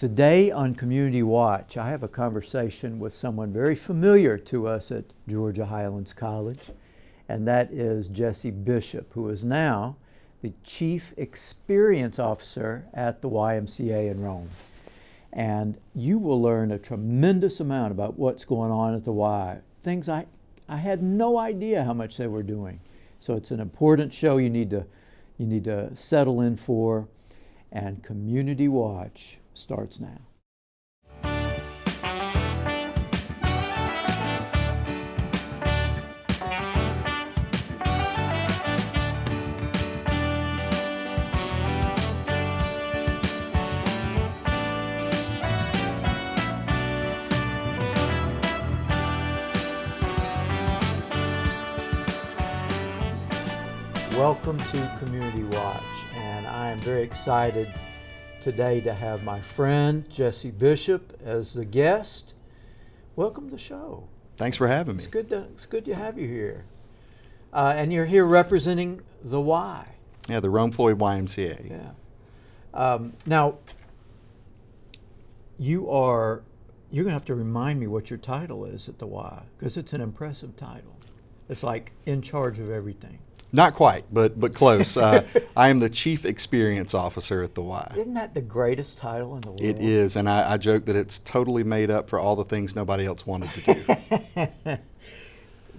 Today on Community Watch, I have a conversation with someone very familiar to us at Georgia Highlands College, and that is Jesse Bishop, who is now the Chief Experience Officer at the YMCA in Rome. And you will learn a tremendous amount about what's going on at the Y, things I had no idea how much they were doing. So it's an important show you need to settle in for, and Community Watch starts now. Welcome to Community Watch, and I am very excited today to have my friend Jesse Bishop as the guest. Welcome to the show. Thanks for having me. It's good to have you here. And you're here representing the Y. Yeah, the Rome Floyd YMCA. Yeah. Now, you're going to have to remind me what your title is at the Y, because it's an impressive title. It's like in charge of everything. Not quite, but close. I am the Chief Experience Officer at the Y. Isn't that the greatest title in the world? It is, and I joke that it's totally made up for all the things nobody else wanted to do.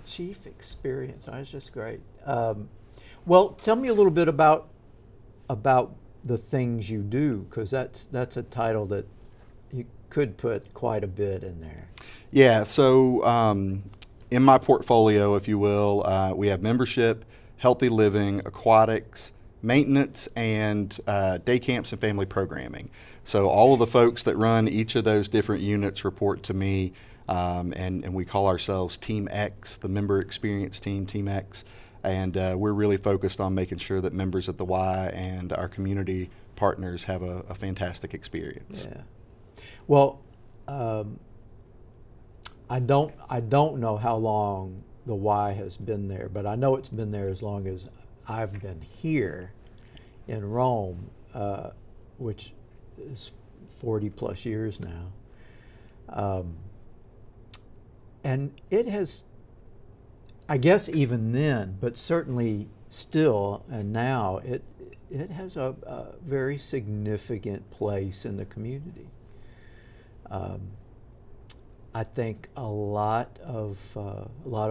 Chief Experience, that's just great. Well, tell me a little bit about the things you do, because that's a title that you could put quite a bit in there. Yeah, so in my portfolio, if you will, we have membership, healthy living, aquatics, maintenance, and day camps and family programming. So all of the folks that run each of those different units report to me, and we call ourselves Team X, the member experience team, Team X. And we're really focused on making sure that members at the Y and our community partners have a fantastic experience. Yeah. Well, I don't know how long the Y has been there, but I know it's been there as long as I've been here in Rome, which is 40 plus years now. And it has, I guess even then, but certainly still and now, it has a very significant place in the community. I think a lot of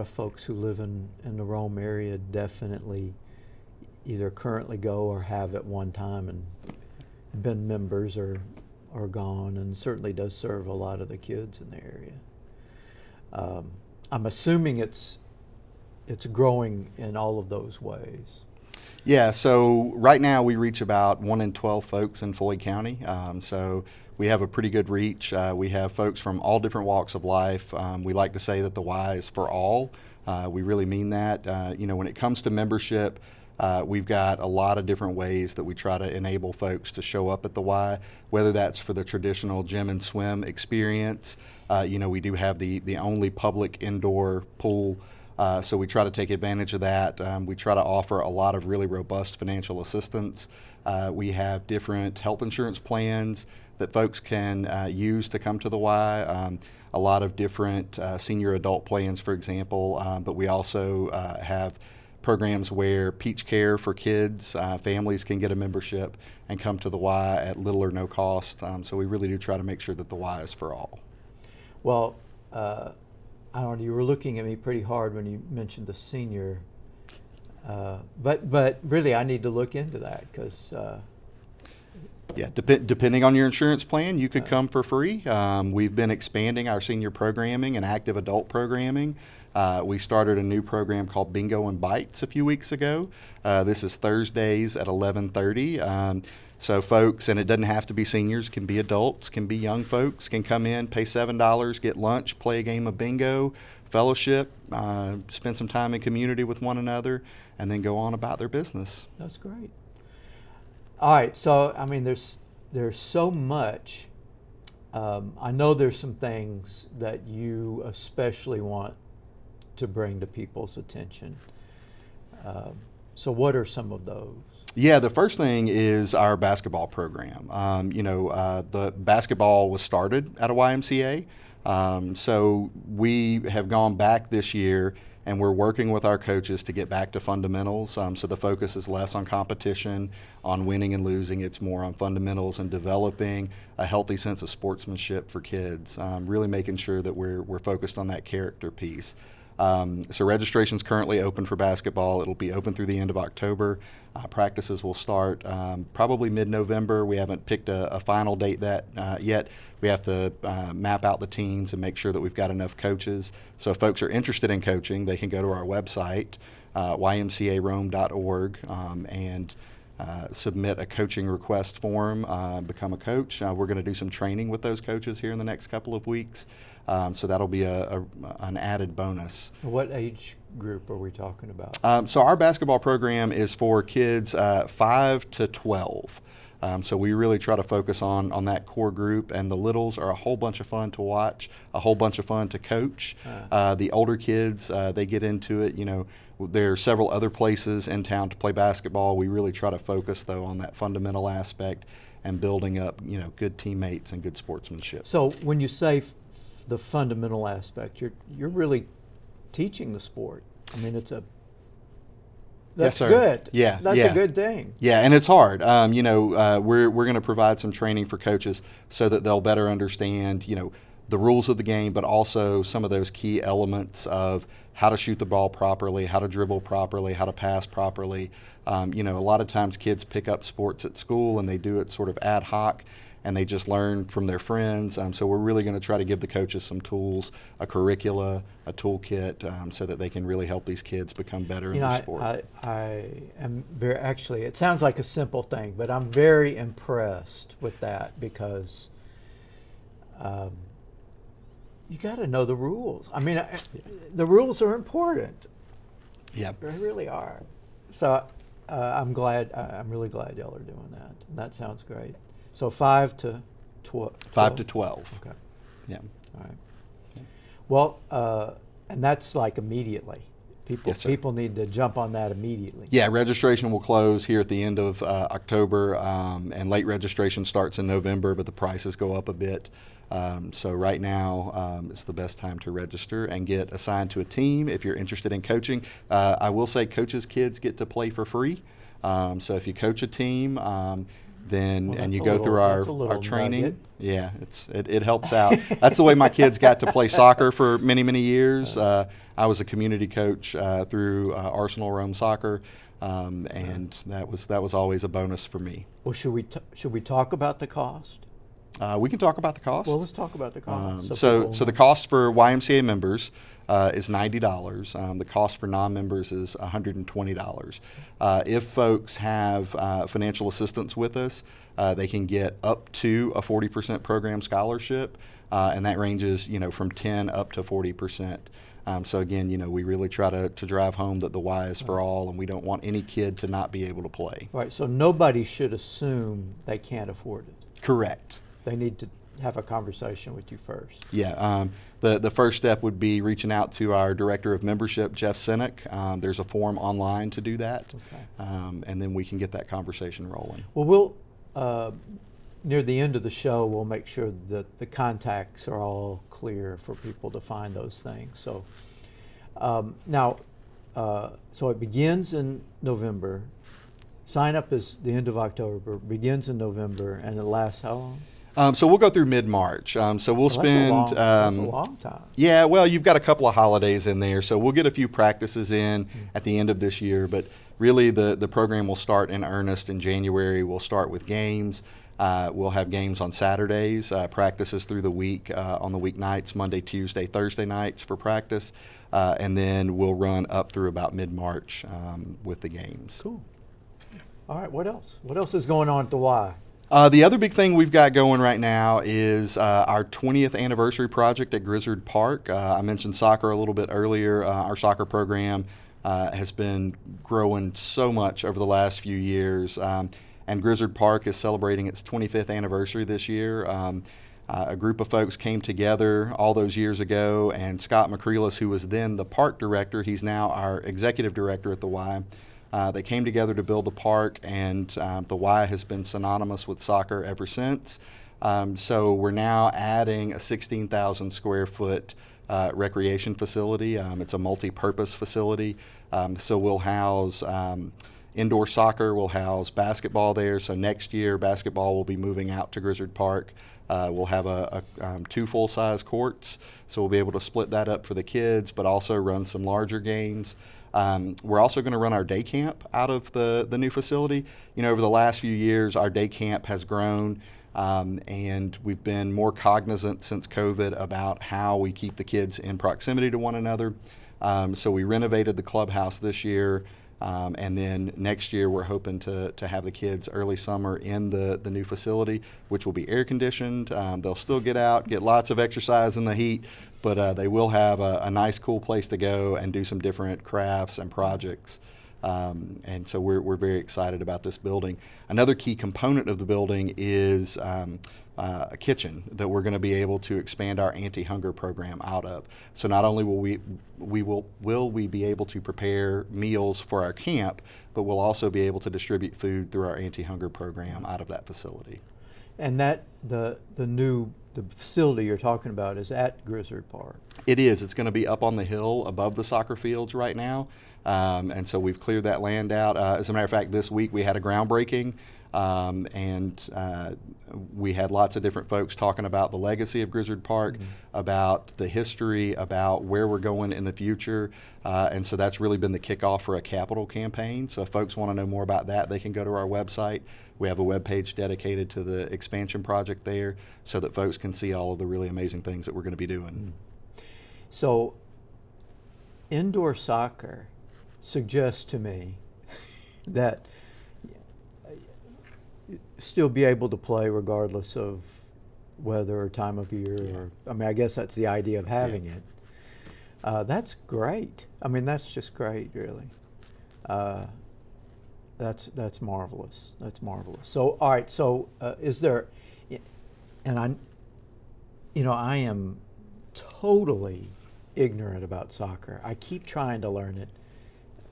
folks who live in the Rome area definitely either currently go or have at one time and been members or gone, and certainly does serve a lot of the kids in the area. I'm assuming it's growing in all of those ways. Yeah, so right now we reach about 1 in 12 folks in Floyd County. So we have a pretty good reach. We have folks from all different walks of life. We like to say that the Y is for all. We really mean that. When it comes to membership, we've got a lot of different ways that we try to enable folks to show up at the Y, whether that's for the traditional gym and swim experience. We do have the only public indoor pool. So we try to take advantage of that. We try to offer a lot of really robust financial assistance. We have different health insurance plans that folks can use to come to the Y. A lot of different senior adult plans, for example, but we also have programs where Peach Care for kids, families can get a membership and come to the Y at little or no cost. So we really do try to make sure that the Y is for all. Well, I don't know, you were looking at me pretty hard when you mentioned the senior, but really I need to look into that, because yeah, depending on your insurance plan, you could come for free. We've been expanding our senior programming and active adult programming. We started a new program called Bingo and Bites a few weeks ago. This is Thursdays at 11:30. So folks, and it doesn't have to be seniors, can be adults, can be young folks, can come in, pay $7, get lunch, play a game of bingo, fellowship, spend some time in community with one another, and then go on about their business. That's great. All right, so I mean, there's so much. I know there's some things that you especially want to bring to people's attention. So what are some of those? Yeah, the first thing is our basketball program. The basketball was started at a YMCA. So we have gone back this year and we're working with our coaches to get back to fundamentals. So the focus is less on competition, on winning and losing. It's more on fundamentals and developing a healthy sense of sportsmanship for kids, really making sure that we're focused on that character piece. So registration is currently open for basketball. It'll be open through the end of October. Practices will start probably mid-November. We haven't picked a final date yet. We have to map out the teams and make sure that we've got enough coaches. So if folks are interested in coaching, they can go to our website, ymcarome.org, and submit a coaching request form, become a coach. We're going to do some training with those coaches here in the next couple of weeks. So that'll be an added bonus. What age group are we talking about? So our basketball program is for kids 5 to 12. So we really try to focus on that core group, and the littles are a whole bunch of fun to watch, a whole bunch of fun to coach. The older kids, they get into it. There are several other places in town to play basketball. We really try to focus, though, on that fundamental aspect and building up, good teammates and good sportsmanship. So when you say the fundamental aspect, you're really teaching the sport. I mean, that's Yes, sir. good. Yeah, that's yeah. a good thing. Yeah, and it's hard. We're going to provide some training for coaches so that they'll better understand, the rules of the game, but also some of those key elements of how to shoot the ball properly, how to dribble properly, how to pass properly. A lot of times kids pick up sports at school and they do it sort of ad hoc, and they just learn from their friends. So we're really going to try to give the coaches some tools, a curricula, a toolkit, so that they can really help these kids become better in their sport. I am very, actually, it sounds like a simple thing, but I'm very impressed with that because you got to know the rules. I mean, the rules are important. Yeah. They really are. So I'm really glad y'all are doing that. And that sounds great. So 5 to 12. 5 to 12. Okay. Yeah. All right. Yeah. Well, and that's like immediately. Yes, sir. People need to jump on that immediately. Yeah, registration will close here at the end of October, and late registration starts in November, but the prices go up a bit. So right now is the best time to register and get assigned to a team if you're interested in coaching. I will say coaches' kids get to play for free. So if you coach a team, and you go through our training. Nugget. Yeah, it helps out. That's the way my kids got to play soccer for many, many years. I was a community coach through Arsenal Rome Soccer, and that was always a bonus for me. Well, should we talk about the cost? We can talk about the cost. Well, let's talk about the cost. So the cost for YMCA members is $90. The cost for non-members is $120. If folks have financial assistance with us, they can get up to a 40% program scholarship, and that ranges, from 10 up to 40%. So again, we really try to drive home that the Y is for all, and we don't want any kid to not be able to play. Right. So nobody should assume they can't afford it. Correct. They need to have a conversation with you first. Yeah, the first step would be reaching out to our Director of Membership, Jeff Sinek. There's a form online to do that, and then we can get that conversation rolling. Well, we'll near the end of the show, we'll make sure that the contacts are all clear for people to find those things. So now, so it begins in November. Sign up is the end of October, begins in November, and it lasts how long? So we'll go through mid-March. So we'll spend. That's a long time. Yeah, well, you've got a couple of holidays in there, so we'll get a few practices in at the end of this year. But really, the program will start in earnest in January. We'll start with games. We'll have games on Saturdays, practices through the week on the weeknights, Monday, Tuesday, Thursday nights for practice, and then we'll run up through about mid-March with the games. Cool. All right. What else? What else is going on at the Y? The other big thing we've got going right now is our 20th anniversary project at Grizzard Park. I mentioned soccer a little bit earlier. Our soccer program has been growing so much over the last few years, and Grizzard Park is celebrating its 25th anniversary this year. A group of folks came together all those years ago, and Scott McCreelis, who was then the park director, he's now our executive director at the Y, They came together to build the park, and the Y has been synonymous with soccer ever since. So we're now adding a 16,000 square foot recreation facility. It's a multi-purpose facility. So we'll house indoor soccer, we'll house basketball there. So next year, basketball will be moving out to Grizzard Park. We'll have two full-size courts, so we'll be able to split that up for the kids, but also run some larger games. We're also going to run our day camp out of the new facility. You know, over the last few years, our day camp has grown. And we've been more cognizant since COVID about how we keep the kids in proximity to one another. So we renovated the clubhouse this year, and then next year we're hoping to have the kids early summer in the new facility, which will be air conditioned. They'll still get out, get lots of exercise in the heat, but they will have a nice, cool place to go and do some different crafts and projects. And so we're very excited about this building. Another key component of the building is a kitchen that we're going to be able to expand our anti-hunger program out of. So not only will we be able to prepare meals for our camp, but we'll also be able to distribute food through our anti-hunger program out of that facility. And that the facility you're talking about is at Grizzard Park. It is. It's going to be up on the hill above the soccer fields right now. And so we've cleared that land out. As a matter of fact, this week we had a groundbreaking, and we had lots of different folks talking about the legacy of Grizzard Park, about the history, about where we're going in the future. And so that's really been the kickoff for a capital campaign. So if folks want to know more about that, they can go to our website. We have a webpage dedicated to the expansion project there so that folks can see all of the really amazing things that we're going to be doing. So indoor soccer suggests to me that still be able to play regardless of weather or time of year. Yeah. Or I mean, I guess that's the idea of having it. That's great. I mean, that's just great, really. That's marvelous. That's marvelous. So, all right. So, is there? And I am totally ignorant about soccer. I keep trying to learn it.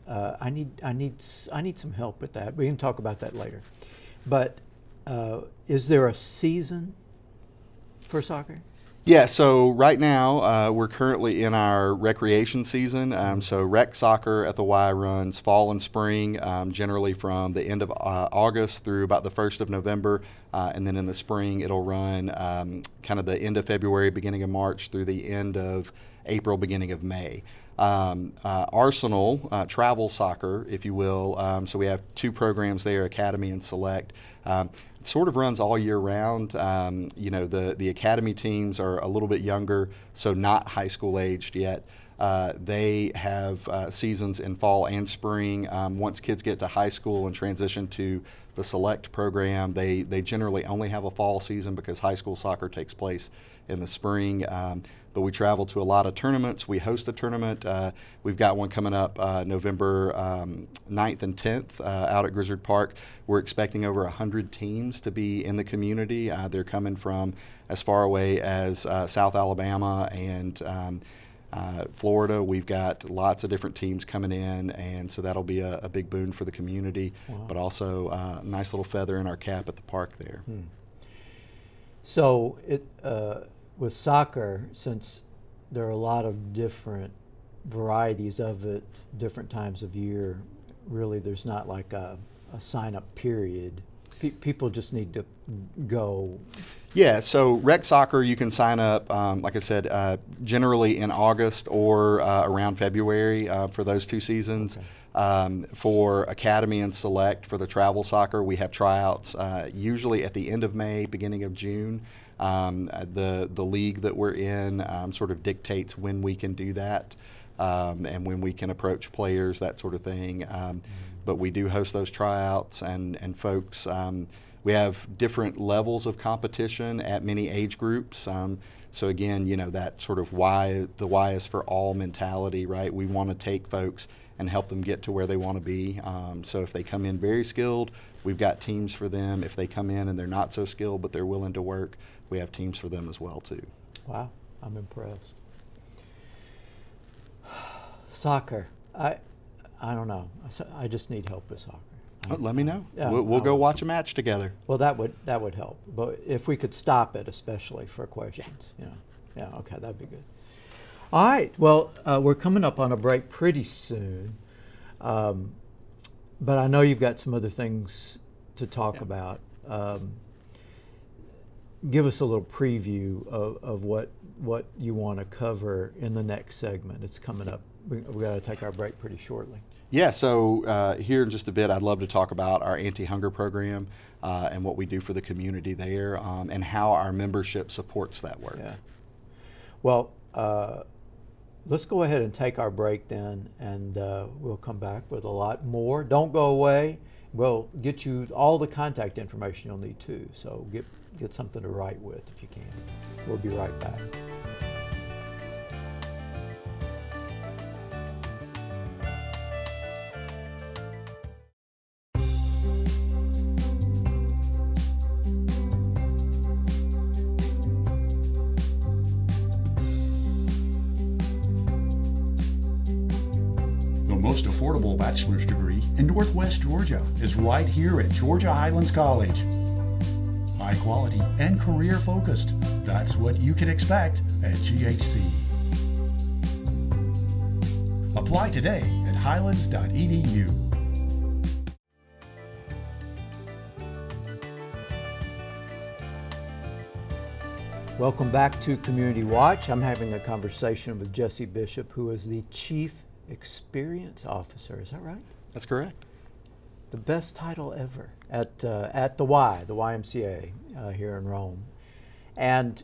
I need some help with that. We can talk about that later. But is there a season for soccer? Yeah, so right now we're currently in our recreation season. So rec soccer at the Y runs fall and spring, generally from the end of August through about the 1st of November. And then in the spring it'll run kind of the end of February, beginning of March through the end of April, beginning of May. Arsenal, travel soccer, if you will. So we have two programs there, Academy and Select. It sort of runs all year round. The Academy teams are a little bit younger, so not high school aged yet. They have seasons in fall and spring. Once kids get to high school and transition to the Select program, they generally only have a fall season because high school soccer takes place in the spring. But we travel to a lot of tournaments. We host a tournament. We've got one coming up November 9th and 10th out at Grizzard Park. We're expecting over 100 teams to be in the community. They're coming from as far away as South Alabama and Florida. We've got lots of different teams coming in, and so that'll be a big boon for the community, but also a nice little feather in our cap at the park there. So with soccer, since there are a lot of different varieties of it, different times of year, really there's not like a sign-up period. People just need to go. Yeah, so rec soccer, you can sign up, like I said, generally in August or around February for those two seasons. Okay. For Academy and Select, for the travel soccer, we have tryouts usually at the end of May, beginning of June. The league that we're in sort of dictates when we can do that and when we can approach players, that sort of thing. But we do host those tryouts, and folks, we have different levels of competition at many age groups. So again, that sort of the Y is for all mentality, right? We want to take folks and help them get to where they want to be. So if they come in very skilled, we've got teams for them. If they come in and they're not so skilled but they're willing to work, we have teams for them as well too. Wow, I'm impressed. Soccer. I don't know. I just need help with soccer. Let me know. Yeah, We'll I go will. watch a match together. Well, that would help. But if we could stop it, especially for questions, yeah, okay, that'd be good. All right. Well, we're coming up on a break pretty soon, but I know you've got some other things to talk about. Give us a little preview of what you want to cover in the next segment. It's coming up. We've got to take our break pretty shortly. Yeah, so here in just a bit, I'd love to talk about our anti-hunger program and what we do for the community there, and how our membership supports that work. Yeah. Well, let's go ahead and take our break then, and we'll come back with a lot more. Don't go away. We'll get you all the contact information you'll need too. So get something to write with if you can. We'll be right back. The most affordable bachelor's degree in Northwest Georgia is right here at Georgia Highlands College. High quality and career focused. That's what you can expect at GHC. Apply today at highlands.edu. Welcome back to Community Watch. I'm having a conversation with Jesse Bishop, who is the Chief Experience Officer. Is that right? That's correct. The best title ever at the YMCA here in Rome. And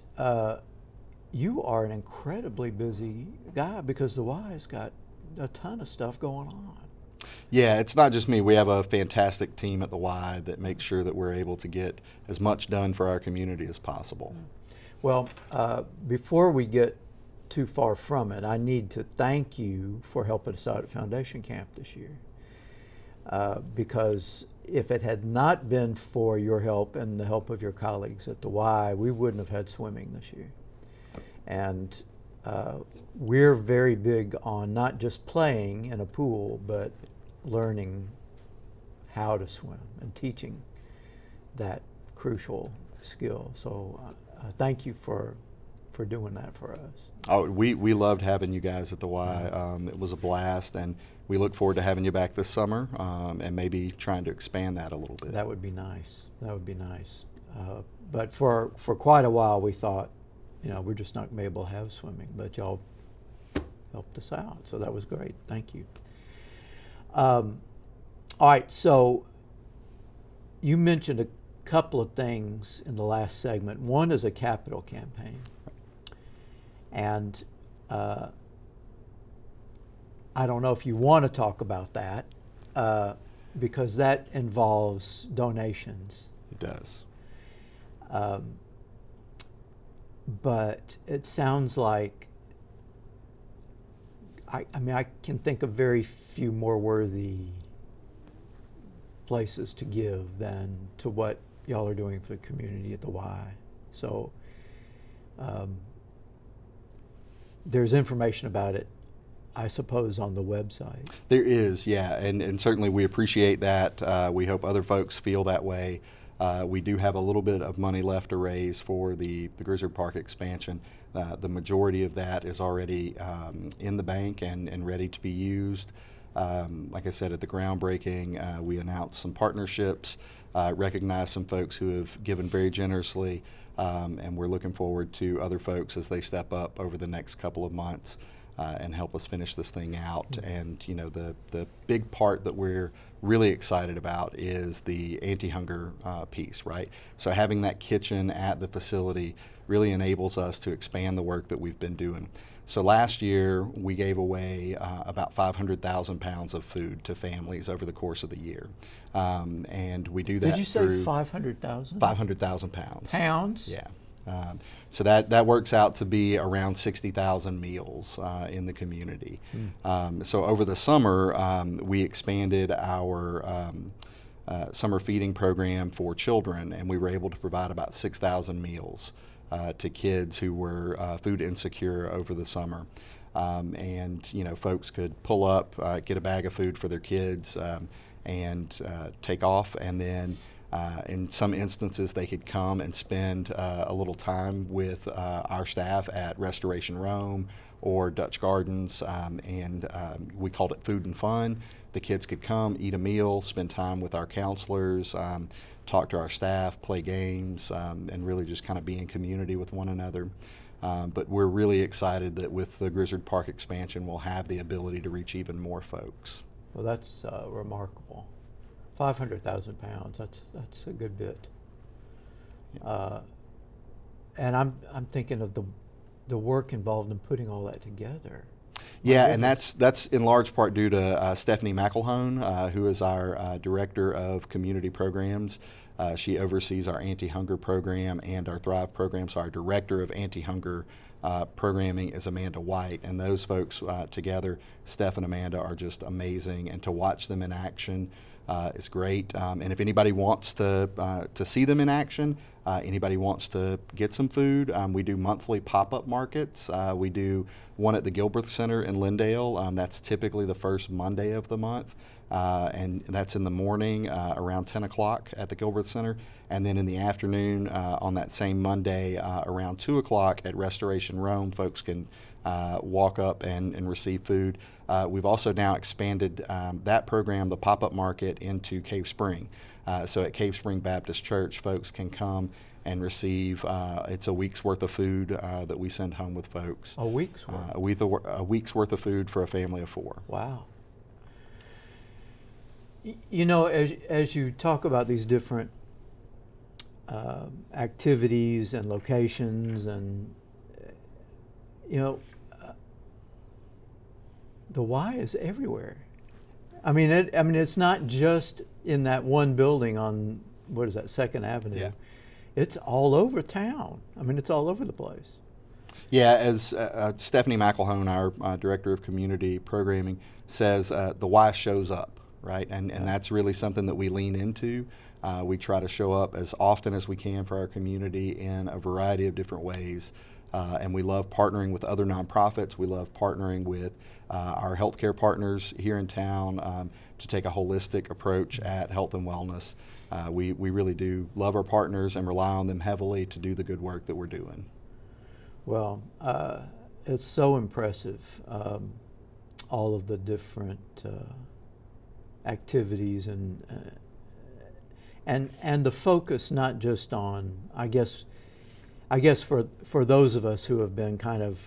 you are an incredibly busy guy because the Y's got a ton of stuff going on. Yeah, it's not just me. We have a fantastic team at the Y that makes sure that we're able to get as much done for our community as possible. Well, before we get too far from it, I need to thank you for helping us out at Foundation Camp this year. Because if it had not been for your help and the help of your colleagues at the Y, we wouldn't have had swimming this year. And we're very big on not just playing in a pool, but learning how to swim and teaching that crucial skill. So thank you for doing that for us. Oh, we loved having you guys at the Y. It was a blast, and we look forward to having you back this summer, and maybe trying to expand that a little bit. That would be nice. That would be nice. But for quite a while, we thought, we're just not going to be able to have swimming, but y'all helped us out, so that was great. Thank you. All right, so you mentioned a couple of things in the last segment. One is a capital campaign. And I don't know if you want to talk about that because that involves donations. It does. But it sounds like, I can think of very few more worthy places to give than to what y'all are doing for the community at the Y. So there's information about it, I suppose, on the website. There is, yeah, and certainly we appreciate that. We hope other folks feel that way. We do have a little bit of money left to raise for the Grizzard Park expansion. The majority of that is already in the bank and ready to be used. Like I said, at the groundbreaking, we announced some partnerships, recognized some folks who have given very generously, and we're looking forward to other folks as they step up over the next couple of months and help us finish this thing out. And the big part that we're really excited about is the anti-hunger piece, right? So having that kitchen at the facility really enables us to expand the work that we've been doing. So last year we gave away about 500,000 pounds of food to families over the course of the year, and we do that. Did you say 500,000? 500,000 pounds. Pounds? Yeah. So that works out to be around 60,000 meals in the community. So over the summer, we expanded our summer feeding program for children, and we were able to provide about 6,000 meals to kids who were food insecure over the summer. and folks could pull up, get a bag of food for their kids, and take off, and then in some instances they could come and spend a little time with our staff at Restoration Rome or Dutch Gardens, and we called it Food and Fun. The kids could come, eat a meal, spend time with our counselors, talk to our staff, play games, and really just kind of be in community with one another. But we're really excited that with the Grizzard Park expansion, we'll have the ability to reach even more folks. Well, that's remarkable. 500,000 pounds, that's a good bit. And I'm thinking of the work involved in putting all that together. Yeah, and that's in large part due to Stephanie McElhone, who is our Director of Community Programs. She oversees our anti-hunger program and our Thrive program. So our Director of Anti-Hunger Programming is Amanda White, and those folks together, Steph and Amanda, are just amazing, and to watch them in action is great. And if anybody wants to see them in action, anybody wants to get some food, we do monthly pop-up markets. We do one at the Gilbreth Center in Lindale. That's typically the first Monday of the month, and that's in the morning around 10 o'clock at the Gilbreth Center. And then in the afternoon on that same Monday around 2 o'clock at Restoration Rome, folks can walk up and receive food. We've also now expanded that program, the pop-up market, into Cave Spring. So at Cave Spring Baptist Church, folks can come and receive, it's a week's worth of food that we send home with folks. A week's worth? A week's worth of food for a family of 4. Wow. You know, as you talk about these different activities and locations, and the Y is everywhere. I mean, it's not just in that one building on, what is that, 2nd Avenue. Yeah. It's all over town. I mean, it's all over the place. Yeah, as Stephanie McElhone, our Director of Community Programming, says, the Y shows up, right? And that's really something that we lean into. We try to show up as often as we can for our community in a variety of different ways. And we love partnering with other nonprofits. We love partnering with our healthcare partners here in town to take a holistic approach at health and wellness. We really do love our partners and rely on them heavily to do the good work that we're doing. Well, it's so impressive, all of the different activities and the focus not just on, I guess for those of us who have been kind of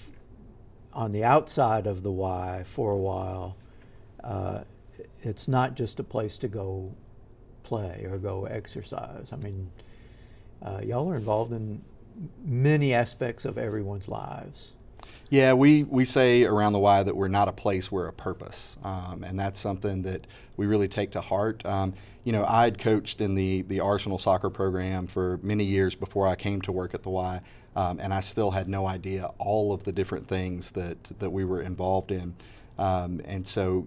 on the outside of the Y for a while, it's not just a place to go play or go exercise. I mean, y'all are involved in many aspects of everyone's lives. Yeah, we say around the Y that we're not a place, we're a purpose, and that's something that we really take to heart. I'd coached in the Arsenal soccer program for many years before I came to work at the Y, and I still had no idea all of the different things that we were involved in. And so,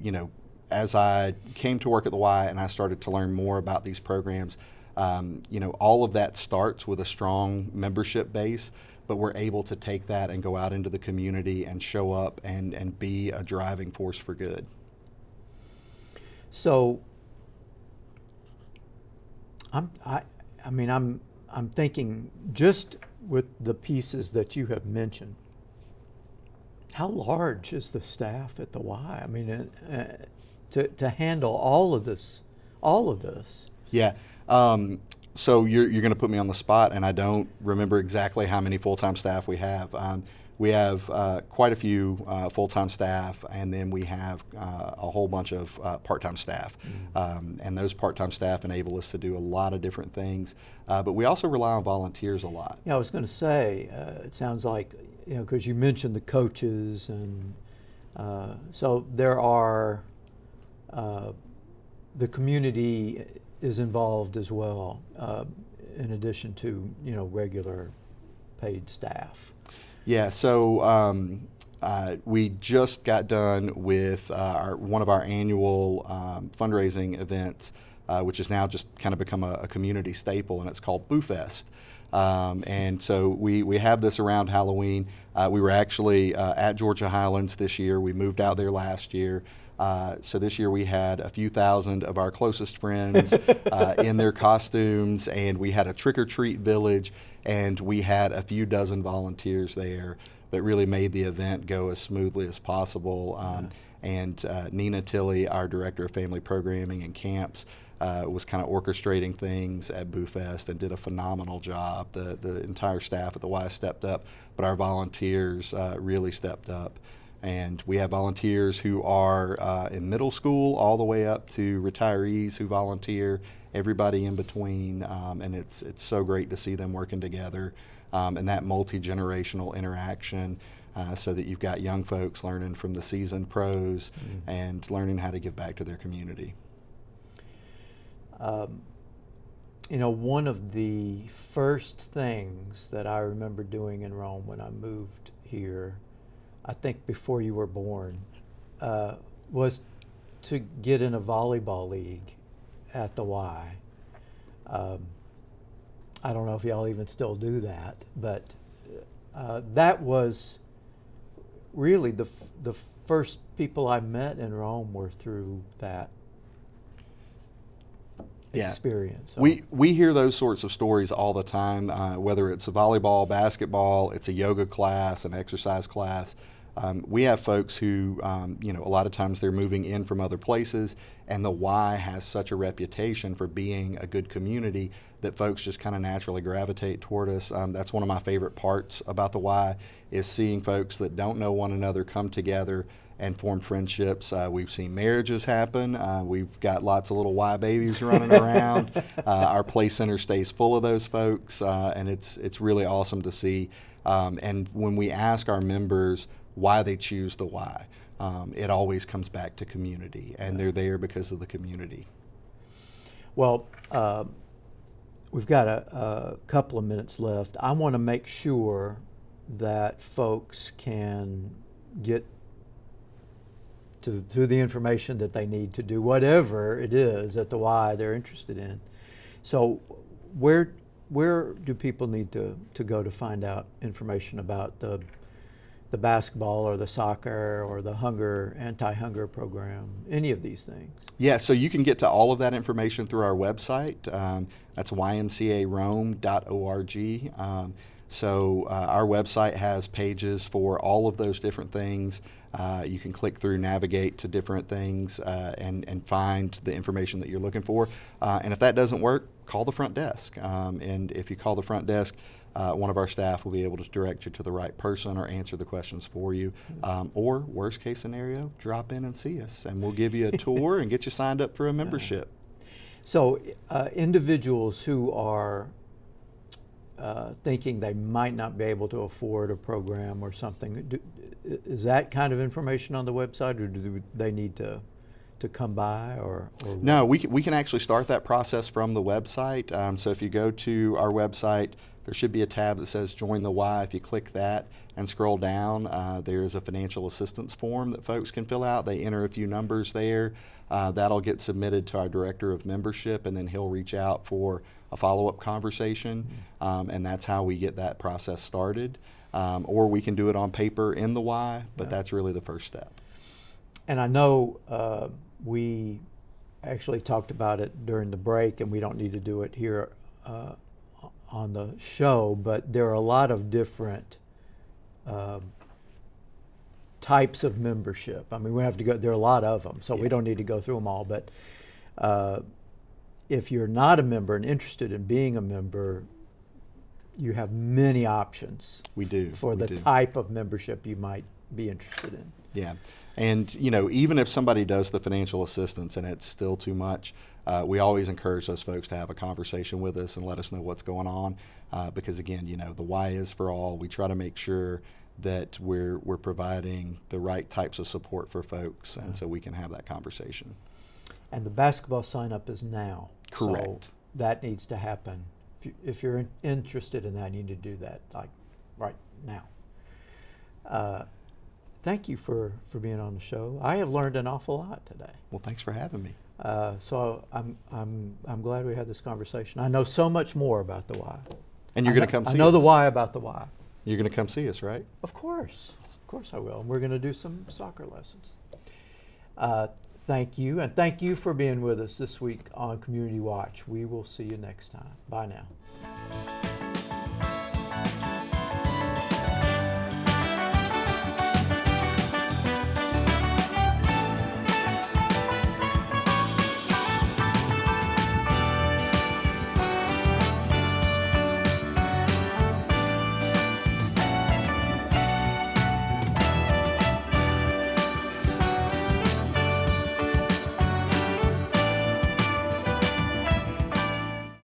as I came to work at the Y and I started to learn more about these programs, all of that starts with a strong membership base, but we're able to take that and go out into the community and show up and be a driving force for good. So, I'm thinking just with the pieces that you have mentioned, how large is the staff at the Y? I mean, to handle all of this. Yeah. So you're going to put me on the spot, and I don't remember exactly how many full-time staff we have. We have quite a few full-time staff, and then we have a whole bunch of part-time staff. And those part-time staff enable us to do a lot of different things. But we also rely on volunteers a lot. Yeah, I was going to say, it sounds like, because you mentioned the coaches, and so there are, the community is involved as well, in addition to, regular paid staff. Yeah, so we just got done with one of our annual fundraising events, which has now just kind of become a community staple, and it's called Boo Fest. And so we have this around Halloween. We were actually at Georgia Highlands this year. We moved out there last year. So this year we had a few thousand of our closest friends in their costumes, and we had a trick-or-treat village, and we had a few dozen volunteers there that really made the event go as smoothly as possible. And Nina Tilley, our Director of Family Programming and Camps, was kind of orchestrating things at Boo Fest and did a phenomenal job. The entire staff at the Y stepped up, but our volunteers really stepped up. And we have volunteers who are in middle school all the way up to retirees who volunteer, everybody in between, and it's so great to see them working together and that multi-generational interaction. So that you've got young folks learning from the seasoned pros and learning how to give back to their community. You know, one of the first things that I remember doing in Rome when I moved here, I think before you were born, was to get in a volleyball league at the Y. I don't know if y'all even still do that, but that was really the first people I met in Rome were through that experience. So. We hear those sorts of stories all the time, whether it's a volleyball, basketball, it's a yoga class, an exercise class. We have folks who, a lot of times they're moving in from other places, and the Y has such a reputation for being a good community that folks just kind of naturally gravitate toward us. That's one of my favorite parts about the Y, is seeing folks that don't know one another come together and form friendships. We've seen marriages happen. We've got lots of little Y babies running around. Our play center stays full of those folks, and it's really awesome to see. And when we ask our members why they choose the Y, it always comes back to community, and they're there because of the community. Well, we've got a couple of minutes left. I want to make sure that folks can get to the information that they need to do whatever it is at the Y they're interested in. So where do people need to go to find out information about the basketball or the soccer or the anti-hunger program, any of these things? Yeah, so you can get to all of that information through our website. That's ymcarome.org. So our website has pages for all of those different things. You can click through, navigate to different things, and find the information that you're looking for. And if that doesn't work, call the front desk. And if you call the front desk, one of our staff will be able to direct you to the right person or answer the questions for you. Or worst case scenario, drop in and see us, and we'll give you a tour and get you signed up for a membership. So individuals who are thinking they might not be able to afford a program or something, is that kind of information on the website, or do they need to come by, or No, we can actually start that process from the website. So if you go to our website, there should be a tab that says Join the Y. If you click that and scroll down, there is a financial assistance form that folks can fill out. They enter a few numbers there. That'll get submitted to our Director of Membership, and then he'll reach out for a follow-up conversation, and that's how we get that process started. Or we can do it on paper in the Y, but that's really the first step. And I know we actually talked about it during the break, and we don't need to do it here on the show, but there are a lot of different types of membership. I mean, we have to go, there are a lot of them, so we don't need to go through them all, but if you're not a member and interested in being a member, you have many options. We do. For the type of membership you might be interested in. Yeah, and even if somebody does the financial assistance and it's still too much, we always encourage those folks to have a conversation with us and let us know what's going on, because again, the Y is for all. We try to make sure that we're providing the right types of support for folks, and so we can have that conversation. And the basketball sign-up is now. Correct. So that needs to happen. If you're interested in that, you need to do that like right now. Thank you for being on the show. I have learned an awful lot today. Well, thanks for having me. So I'm glad we had this conversation. I know so much more about the Y. And you're going to come see us. I know the why about the why. You're going to come see us, right? Of course I will. And we're going to do some soccer lessons. Thank you, and thank you for being with us this week on Community Watch. We will see you next time. Bye now.